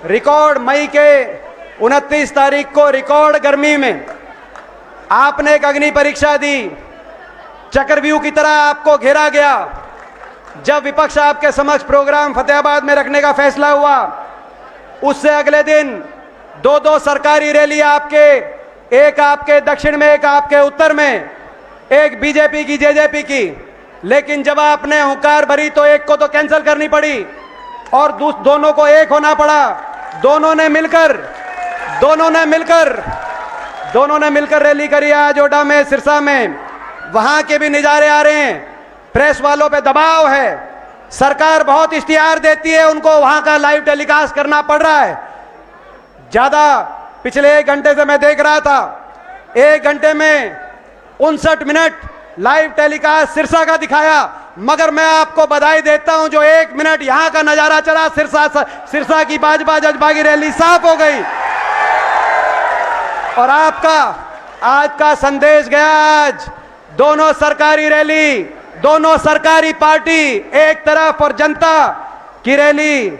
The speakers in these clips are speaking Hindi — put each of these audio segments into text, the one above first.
रिकॉर्ड मई के 29 तारीख को रिकॉर्ड गर्मी में आपने एक अग्नि परीक्षा दी। चक्रव्यूह की तरह आपको घेरा गया। जब विपक्ष आपके समक्ष प्रोग्राम फतेहाबाद में रखने का फैसला हुआ, उससे अगले दिन दो सरकारी रैली आपके, एक आपके दक्षिण में, एक आपके उत्तर में, एक बीजेपी की, जेजेपी की। लेकिन जब आपने हुंकार भरी तो एक को तो कैंसिल करनी पड़ी और दोनों को एक होना पड़ा। दोनों ने मिलकर रैली करी आज ओडा में, सिरसा में। वहां के भी नजारे आ रहे हैं। प्रेस वालों पे दबाव है, सरकार बहुत इश्तिहार देती है, उनको वहां का लाइव टेलीकास्ट करना पड़ रहा है। ज्यादा पिछले 1 घंटे से मैं देख रहा था, 1 घंटे में 59 मिनट लाइव टेलीकास्ट सिरसा का दिखाया। मगर मैं आपको बधाई देता हूं, जो 1 मिनट यहां का नजारा चला, सिरसा की बाजबा जज्बा की रैली साफ हो गई। और आपका आज का संदेश गया। आज दोनों सरकारी रैली, दोनों सरकारी पार्टी एक तरफ और जनता की रैली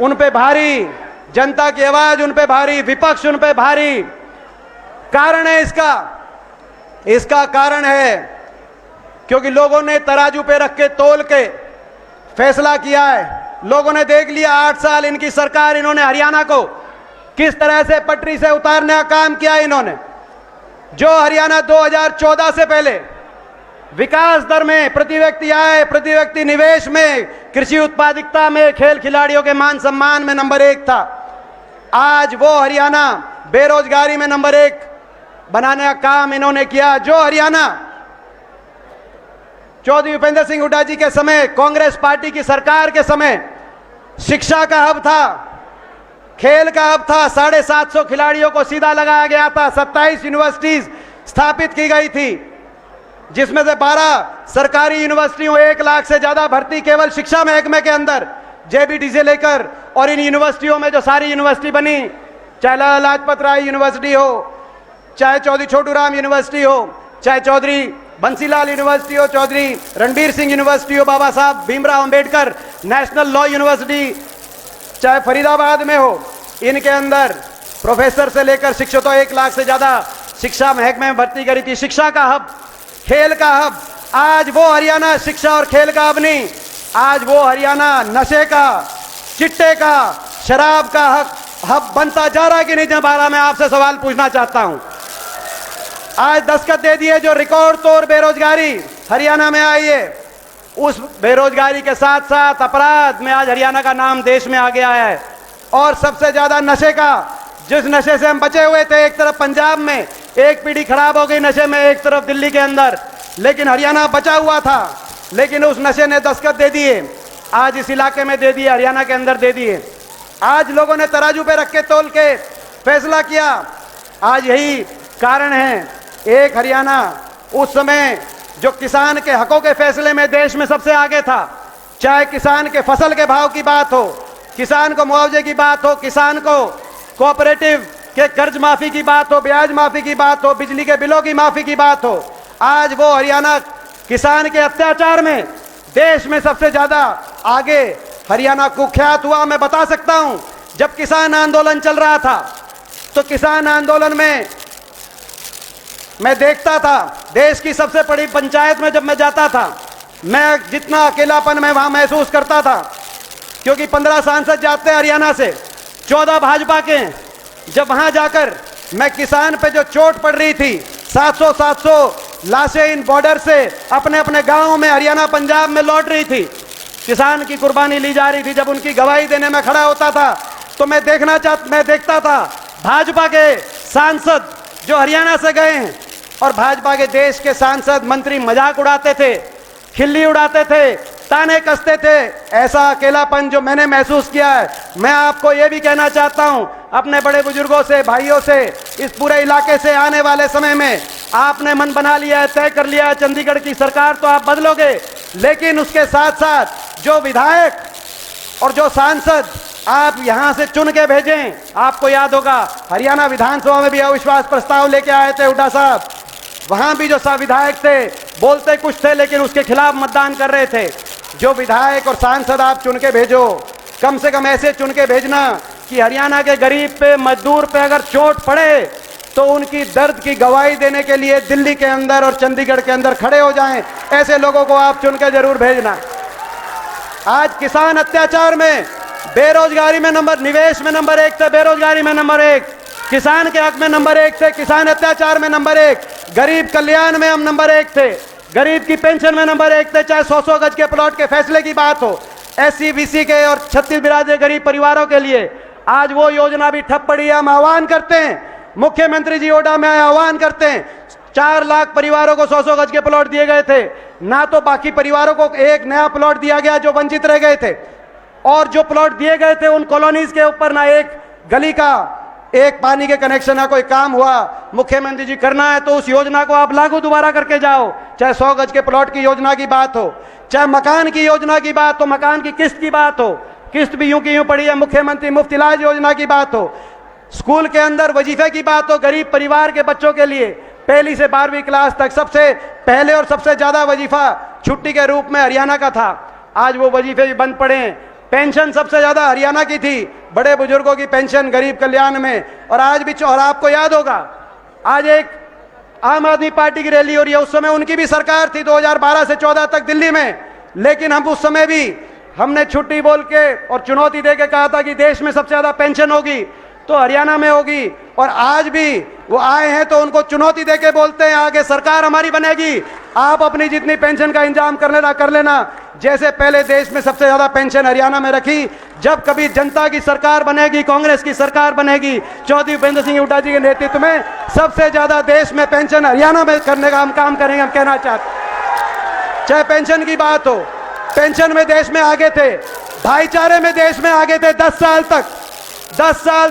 उन पे भारी, जनता की आवाज उन पे भारी, विपक्ष उन पे भारी। कारण है इसका कारण है क्योंकि लोगों ने तराजू पे रख के तोल के फैसला किया है। लोगों ने देख लिया 8 साल इनकी सरकार, इन्होंने हरियाणा को किस तरह से पटरी से उतारने का काम किया। इन्होंने जो हरियाणा 2014 से पहले विकास दर में, प्रति व्यक्ति आय, प्रति व्यक्ति निवेश में, कृषि उत्पादकता में, खेल खिलाड़ियों के मान सम्मान में नंबर 1 था, आज वो हरियाणा बेरोजगारी में नंबर 1 बनाने का काम इन्होंने किया। जो हरियाणा चौधरी भूपेंद्र सिंह हुड्डा जी के समय, कांग्रेस पार्टी की सरकार के समय शिक्षा का हब था, खेल का हब था, 750 खिलाड़ियों को सीधा लगाया गया था, 27 यूनिवर्सिटीज स्थापित की गई थी, जिसमें से 12 सरकारी यूनिवर्सिटियों, 1 लाख से ज्यादा भर्ती केवल शिक्षा महकमे के अंदर, जेबीटी से लेकर। और इन यूनिवर्सिटियों में जो सारी यूनिवर्सिटी बनी, चाहे लाला लाजपत राय यूनिवर्सिटी हो, चाहे चौधरी छोटूराम यूनिवर्सिटी हो, चाहे चौधरी बंसीलाल यूनिवर्सिटी हो, चौधरी रणबीर सिंह यूनिवर्सिटी हो, बाबा Saheb Bhimrao Ambedkar national law university, चाहे फरीदाबाद में हो, इनके अंदर प्रोफेसर से लेकर शिक्षकों 1 लाख से ज्यादा शिक्षा महकमे में भर्ती करी थी। शिक्षा का हब, खेल का हब। आज वो हरियाणा शिक्षा और खेल का हब नहीं, आज वो हरियाणा नशे का, चिट्टे का, शराब का हब बनता जा रहा है कि नहीं। जब मैं आपसे सवाल पूछना चाहता हूं। आज दस्तखत दे दिए जो रिकॉर्ड तोड़ बेरोजगारी हरियाणा में आई है, उस बेरोजगारी के साथ साथ अपराध में आज हरियाणा का नाम देश में आ गया है। और सबसे ज्यादा नशे का, जिस नशे से हम बचे हुए थे, एक तरफ पंजाब में एक पीढ़ी खराब हो गई नशे में, एक तरफ दिल्ली के अंदर, लेकिन हरियाणा बचा हुआ था। लेकिन उस नशे ने दस्तखत दे दिए, आज इस इलाके में दे दिए, हरियाणा के अंदर दे दिए। आज लोगों ने तराजू पे रख के तोल के फैसला किया। आज यही कारण है। एक हरियाणा उस समय जो किसान के हकों के फैसले में देश में सबसे आगे था, चाहे किसान के फसल के भाव की बात हो, किसान को मुआवजे की बात हो, किसान को कोऑपरेटिव के कर्ज माफी की बात हो, ब्याज माफी की बात हो, बिजली के बिलों की माफी की बात हो, आज वो हरियाणा किसान के अत्याचार में देश में सबसे ज्यादा आगे हरियाणा कुख्यात हुआ। मैं बता सकता हूं, जब किसान आंदोलन चल रहा था तो किसान आंदोलन में मैं देखता था, देश की सबसे बड़ी पंचायत में जब मैं जाता था, मैं जितना अकेलापन मैं वहां महसूस करता था, क्योंकि 15 सांसद जाते हैं हरियाणा से, 14 भाजपा के। जब वहां जाकर मैं किसान पे जो चोट पड़ रही थी, 700 लाशें इन बॉर्डर से अपने अपने गांवों में हरियाणा पंजाब में लौट रही थी, किसान की कुर्बानी ली जा रही थी। जब उनकी गवाही देने में खड़ा होता था तो मैं देखता था भाजपा के सांसद जो हरियाणा से गए हैं, और भाजपा के देश के सांसद मंत्री मजाक उड़ाते थे, खिल्ली उड़ाते थे, ताने कसते थे। ऐसा अकेलापन जो मैंने महसूस किया है, मैं आपको ये भी कहना चाहता हूं, अपने बड़े बुजुर्गों से, भाइयों से, इस पूरे इलाके से आने वाले समय में आपने मन बना लिया है, तय कर लिया है, चंडीगढ़ की सरकार तो आप बदलोगे, लेकिन उसके साथ साथ जो विधायक और जो सांसद आप यहां से चुन के भेजें। आपको याद होगा हरियाणा विधानसभा में भी अविश्वास प्रस्ताव लेके आए थे हुड्डा साहब, वहां भी जो विधायक थे बोलते कुछ थे लेकिन उसके खिलाफ मतदान कर रहे थे। जो विधायक और सांसद आप चुन के भेजो, कम से कम ऐसे चुन के भेजना कि हरियाणा के गरीब पे, मजदूर पे अगर चोट पड़े तो उनकी दर्द की गवाही देने के लिए दिल्ली के अंदर और चंडीगढ़ के अंदर खड़े हो जाएं। ऐसे लोगों को आप चुन के जरूर भेजना। आज किसान अत्याचार में, बेरोजगारी में निवेश में नंबर 1 थे, बेरोजगारी में नंबर 1, किसान के हक में नंबर 1 थे, किसान अत्याचार में नंबर 1, गरीब कल्याण में हम नंबर 1 थे, गरीब की पेंशन में नंबर 1 थे। चाहे 100-100 गज के प्लॉट के फैसले की बात हो, SC BC के और 36 बिरादरी गरीब परिवारों के लिए आज वो योजना भी ठप पड़ी है। हम आह्वान करते हैं, मुख्यमंत्री जी ओडा में आह्वान करते हैं, 4 लाख परिवारों को 100-100 गज के प्लॉट दिए गए थे, ना तो बाकी परिवारों को एक नया प्लॉट दिया गया जो वंचित रह गए थे, और जो प्लॉट दिए गए थे उन कॉलोनीज के ऊपर ना एक गली का, एक पानी के कनेक्शन, ना कोई काम हुआ। मुख्यमंत्री जी, करना है तो उस योजना को आप लागू दोबारा करके जाओ। चाहे 100 गज के प्लॉट की योजना की बात हो, चाहे मकान की योजना की बात हो, मकान की किस्त की बात हो, किस्त भी यूं की यूं पड़ी है, मुख्यमंत्री मुफ्त इलाज योजना की बात हो, स्कूल के अंदर वजीफे की बात हो, गरीब परिवार के बच्चों के लिए 1ली से 12वीं क्लास तक सबसे पहले और सबसे ज्यादा वजीफा छुट्टी के रूप में हरियाणा का था। आज वो वजीफे भी बंद पड़े हैं। पेंशन सबसे ज्यादा हरियाणा की थी, बड़े बुजुर्गों की पेंशन गरीब कल्याण में। और आज भी, और आपको याद होगा, आज एक आम आदमी पार्टी की रैली हो रही है, उस समय उनकी भी सरकार थी 2012 से 14 तक दिल्ली में, लेकिन हम उस समय भी हमने छुट्टी बोल के और चुनौती दे के कहा था कि देश में सबसे ज्यादा पेंशन होगी तो हरियाणा में होगी। और आज भी वो आए हैं तो उनको चुनौती देके बोलते हैं आगे सरकार हमारी बनेगी, आप अपनी जितनी पेंशन का इंतजाम कर लेना। जैसे पहले देश में सबसे ज्यादा पेंशन हरियाणा में रखी, जब कभी जनता की सरकार बनेगी, कांग्रेस की सरकार बनेगी, चौधरी भूपेंद्र सिंह हुड्डा जी के नेतृत्व में सबसे ज्यादा देश में पेंशन हरियाणा में करने का हम काम करेंगे। हम कहना चाहते, चाहे पेंशन की बात हो, पेंशन में देश में आगे थे, भाईचारे में देश में आगे थे। 10 साल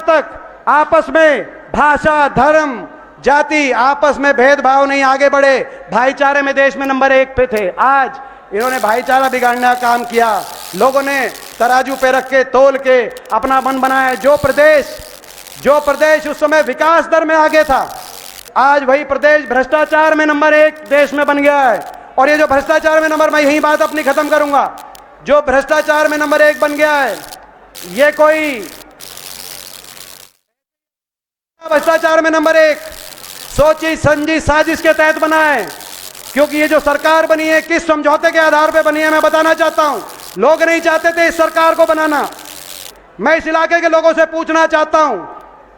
तक आपस में भाषा, धर्म, जाति, आपस में भेदभाव नहीं, आगे बढ़े, भाईचारे में देश में नंबर 1 पे थे। आज इन्होंने भाईचारा बिगाड़ने का काम किया, लोगों ने तराजू पे रख के तोल के अपना मन बनाया। जो प्रदेश उस समय विकास दर में आगे था, आज वही प्रदेश भ्रष्टाचार में नंबर 1 देश में बन गया है। और ये जो भ्रष्टाचार में नंबर, मैं यही बात अपनी खत्म करूंगा, जो भ्रष्टाचार में नंबर 1 बन गया है, ये कोई भ्रष्टाचार में नंबर 1 सोची समझी साजिश के तहत बना है। क्योंकि ये जो सरकार बनी है किस समझौते के आधार पर बनी है मैं बताना चाहता हूं। लोग नहीं चाहते थे इस सरकार को बनाना। मैं इस इलाके के लोगों से पूछना चाहता हूं,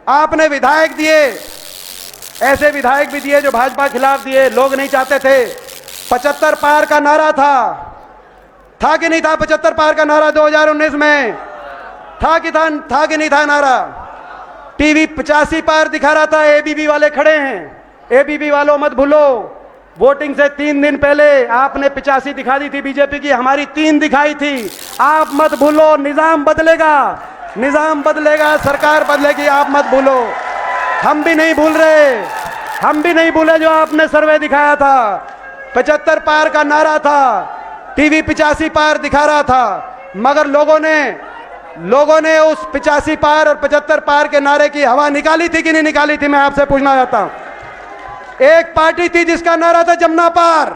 आपने विधायक दिए, ऐसे विधायक भी दिए जो भाजपा खिलाफ दिए, लोग नहीं चाहते थे। 75 पार का नारा था कि नहीं था? 75 पार का नारा 2019 में था कि नहीं था नारा? टीवी 85 पार दिखा रहा था। एबीवी वाले खड़े हैं, एबीवी वालों मत भूलो, वोटिंग से 3 दिन पहले आपने 85 दिखा दी थी बीजेपी की, हमारी 3 दिखाई थी। आप मत भूलो, निजाम बदलेगा, सरकार बदलेगी, आप मत भूलो। हम भी नहीं भूल रहे, हम भी नहीं भूले जो आपने सर्वे दिखाया था। 75 पार का नारा था, टीवी 85 पार दिखा रहा था, मगर लोगों ने उस 85 पार और 75 पार के नारे की हवा निकाली थी कि नहीं निकाली थी? मैं आपसे पूछना चाहता हूं। एक पार्टी थी जिसका नारा था जमुना पार,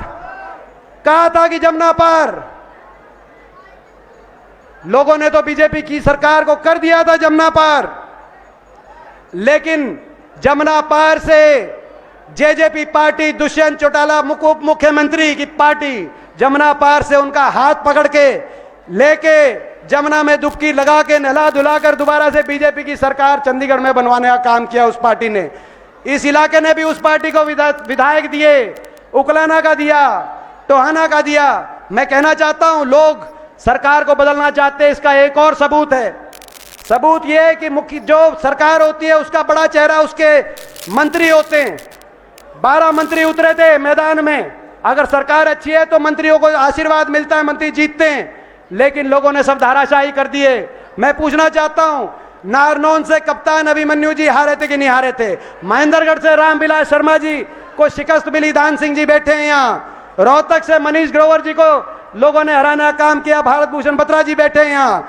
कहा था कि जमुना पार। लोगों ने तो बीजेपी की सरकार को कर दिया था जमुना पार, लेकिन जमुना पार से जेजेपी पार्टी, दुष्यंत चौटाला उप मुख्यमंत्री की पार्टी, जमुना पार से उनका हाथ पकड़ के लेके जमुना में डुबकी लगा के नहला धुलाकर दोबारा से बीजेपी की सरकार चंडीगढ़ में बनवाने का काम किया उस पार्टी ने। इस इलाके ने भी उस पार्टी को विधायक दिए, उकलाना का दिया, टोहाना का दिया। मैं कहना चाहता हूं, लोग सरकार को बदलना चाहते हैं, इसका एक और सबूत है। सबूत यह है कि मुख्य जो सरकार होती है उसका बड़ा चेहरा उसके मंत्री होते हैं। 12 मंत्री उतरे थे मैदान में। अगर सरकार अच्छी है तो मंत्रियों को आशीर्वाद मिलता है, मंत्री जीतते हैं, लेकिन लोगों ने सब धाराशाही कर दिए। मैं पूछना चाहता हूं, नारनौल से कप्तान अभिमन्यु जी हारे थे कि नहीं हारे थे? महेंद्रगढ़ से रामविलास शर्मा जी को शिकस्त मिली, दान सिंह जी बैठे हैं यहाँ। रोहतक से मनीष ग्रोवर जी को लोगों ने हराने का काम किया, भारत भूषण बत्रा जी बैठे हैं यहाँ।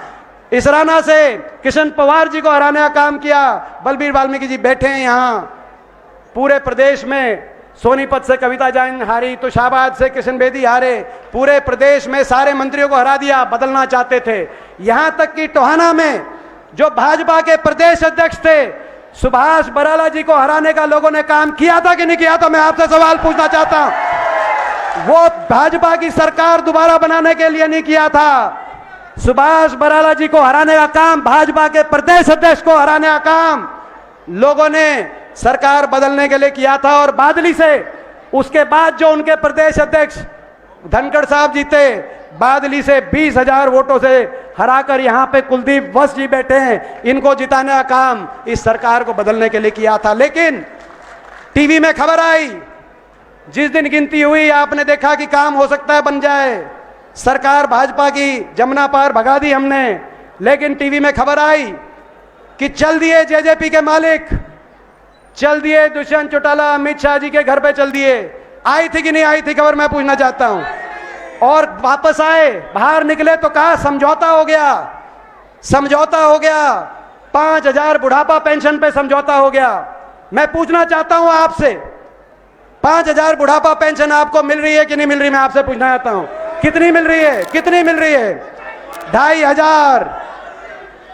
इसराना से किशन पवार जी को हराने का काम किया, बलबीर वाल्मीकि जी बैठे हैं यहाँ। पूरे प्रदेश में सोनीपत से कविता जैन हारी, तुषाबाद से किशन बेदी हारे। पूरे प्रदेश में सारे मंत्रियों को हरा दिया, बदलना चाहते थे। यहां तक कि टोहाना में जो भाजपा के प्रदेश अध्यक्ष थे सुभाष बराला जी को हराने का लोगों ने काम किया था कि नहीं किया था? मैं आपसे सवाल पूछना चाहता हूं। वो भाजपा की सरकार दोबारा बनाने के लिए नहीं किया था। सुभाष बराला जी को हराने का काम, भाजपा के प्रदेश अध्यक्ष को हराने का काम लोगों ने सरकार बदलने के लिए किया था। और बादली से उसके बाद जो उनके प्रदेश अध्यक्ष धनखड़ साहब जीते, बादली से 20,000 वोटों से हराकर यहां पे कुलदीप वत्स जी बैठे हैं, इनको जिताने का काम इस सरकार को बदलने के लिए किया था। लेकिन टीवी में खबर आई, जिस दिन गिनती हुई आपने देखा कि काम हो सकता है बन जाए, सरकार भाजपा की जमुना पार भगा दी हमने। लेकिन टीवी में खबर आई कि चल दिए जेजेपी के मालिक, चल दिए दुष्यंत चौटाला अमित शाह जी के घर पे चल दिए। आई थी कि नहीं आई थी खबर? मैं पूछना चाहता हूं। और वापस आए, बाहर निकले तो कहा समझौता हो गया, समझौता हो गया, 5,000 बुढ़ापा पेंशन पे समझौता हो गया। मैं पूछना चाहता हूं आपसे, 5,000 बुढ़ापा पेंशन आपको मिल रही है कि नहीं मिल रही? मैं आपसे पूछना चाहता हूं, कितनी मिल रही है? कितनी मिल रही है? 2,500।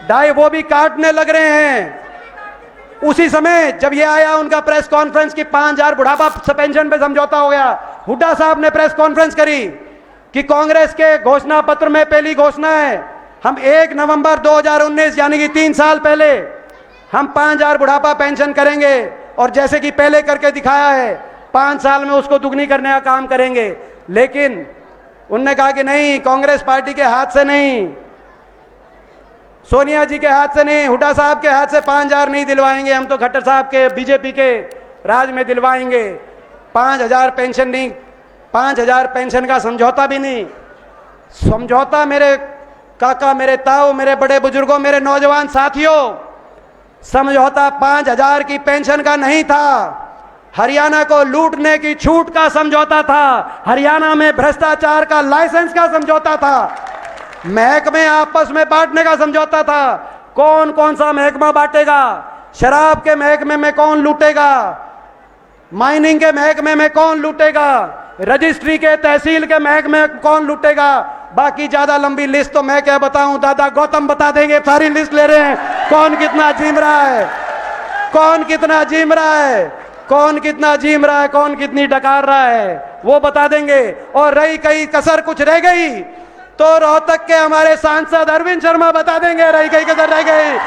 2,500 वो भी काटने लग रहे हैं। उसी समय जब ये आया उनका प्रेस कॉन्फ्रेंस की 5,000 बुढ़ापा पेंशन पे समझौता हो गया, हुड्डा साहब ने प्रेस कॉन्फ्रेंस करी कि कांग्रेस के घोषणा पत्र में पहली घोषणा है, हम 1 नवंबर 2019 यानी कि 3 साल पहले हम 5,000 बुढ़ापा पेंशन करेंगे और जैसे कि पहले करके दिखाया है 5 साल में उसको दुगनी करने का काम करेंगे। लेकिन उनने कहा कि नहीं, कांग्रेस पार्टी के हाथ से नहीं, सोनिया जी के हाथ से नहीं, हुड्डा साहब के हाथ से 5,000 नहीं दिलवाएंगे, हम तो खट्टर साहब के बीजेपी के राज में दिलवाएंगे। 5,000 पेंशन नहीं, 5,000 पेंशन का समझौता भी नहीं। समझौता मेरे काका, मेरे ताऊ, मेरे बड़े बुजुर्गों, मेरे नौजवान साथियों, समझौता 5,000 की पेंशन का नहीं था, हरियाणा को लूटने की छूट का समझौता था, हरियाणा में भ्रष्टाचार का लाइसेंस का समझौता था, महकमे आपस में बांटने का समझौता था। कौन कौन सा महकमा बांटेगा? शराब के महकमे में कौन लूटेगा? माइनिंग के महकमे में कौन लूटेगा? रजिस्ट्री के, तहसील के महकमे में कौन लूटेगा? बाकी ज्यादा लंबी लिस्ट तो मैं क्या बताऊं, दादा गौतम बता देंगे। सारी लिस्ट ले रहे हैं, कौन कितना जीम रहा है, कौन कितना जीम रहा है, कौन कितना जीम रहा है, कौन कितनी डकार रहा है, वो बता देंगे। और रही कहीं कसर कुछ रह गई तो रोहतक के हमारे सांसद अरविंद शर्मा बता देंगे, रही कहीं कसर रह गई,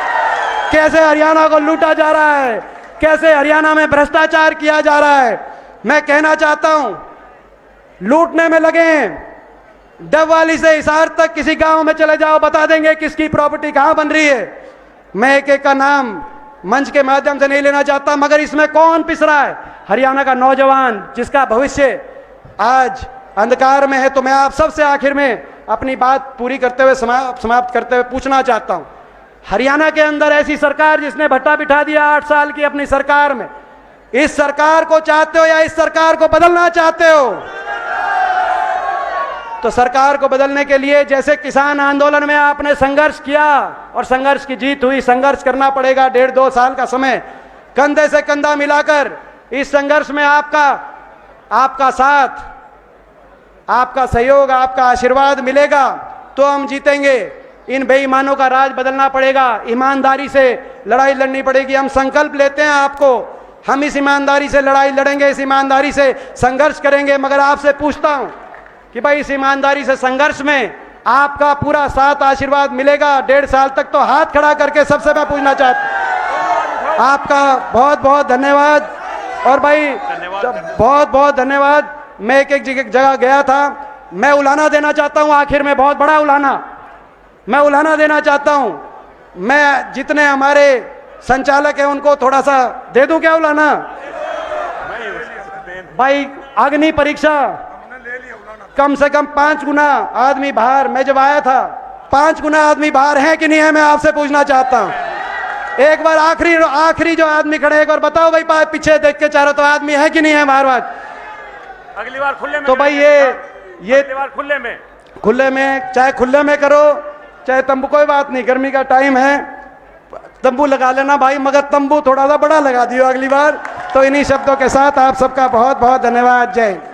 कैसे हरियाणा को लूटा जा रहा है, कैसे हरियाणा में भ्रष्टाचार किया जा रहा है। मैं कहना चाहता हूं, लूटने में लगे हैं, डबवाली से हिसार तक किसी गांव में चले जाओ, बता देंगे किसकी प्रॉपर्टी कहां बन रही है। मैं एक एक का नाम मंच के माध्यम से नहीं लेना चाहता, मगर इसमें कौन पिस रहा है? हरियाणा का नौजवान जिसका भविष्य आज अंधकार में है। तो मैं आप सबसे आखिर में अपनी बात पूरी करते हुए समाप्त करते हुए पूछना चाहता हूं, हरियाणा के अंदर ऐसी सरकार जिसने भट्टा बिठा दिया 8 साल की अपनी सरकार में, इस सरकार को चाहते हो या इस सरकार को बदलना चाहते हो? तो सरकार को बदलने के लिए जैसे किसान आंदोलन में आपने संघर्ष किया और संघर्ष की जीत हुई, संघर्ष करना पड़ेगा। 1.5-2 साल का समय कंधे से कंधा मिलाकर इस संघर्ष में आपका साथ, आपका सहयोग, आपका आशीर्वाद मिलेगा तो हम जीतेंगे। इन बेईमानों का राज बदलना पड़ेगा, ईमानदारी से लड़ाई लड़नी पड़ेगी। हम संकल्प लेते हैं आपको, हम इस ईमानदारी से लड़ाई लड़ेंगे, इस ईमानदारी से संघर्ष करेंगे। मगर आपसे पूछता हूं कि भाई इस ईमानदारी से संघर्ष में आपका पूरा साथ, आशीर्वाद मिलेगा? 1.5 साल तक तो हाथ खड़ा करके सबसे मैं पूछना चाहता हूं। आपका बहुत बहुत धन्यवाद। और भाई बहुत बहुत धन्यवाद। मैं एक जगह गया था, मैं उलाना देना चाहता हूं आखिर में, बहुत बड़ा उलाना मैं उलाना देना चाहता हूं। मैं जितने हमारे संचालक हैं उनको थोड़ा सा दे दूं क्या उलाना? भाई अग्नि परीक्षा कम से कम 5 गुना आदमी बाहर, मैं जब आया था 5 गुना आदमी बाहर हैं कि नहीं है, मैं आपसे पूछना चाहता हूं। एक बार आखिरी जो आदमी खड़े, एक बार बताओ भाई, पीछे देख के चारों तो आदमी है कि नहीं है बाहर? अगली बार खुले में। तो भाई ये बार खुले में, चाहे खुले में करो चाहे तंबू, कोई बात नहीं, गर्मी का टाइम है, तंबू लगा लेना भाई, मगर तंबू थोड़ा सा बड़ा लगा दियो अगली बार। तो इन्हीं शब्दों के साथ आप सबका बहुत बहुत धन्यवाद। जय हिंद।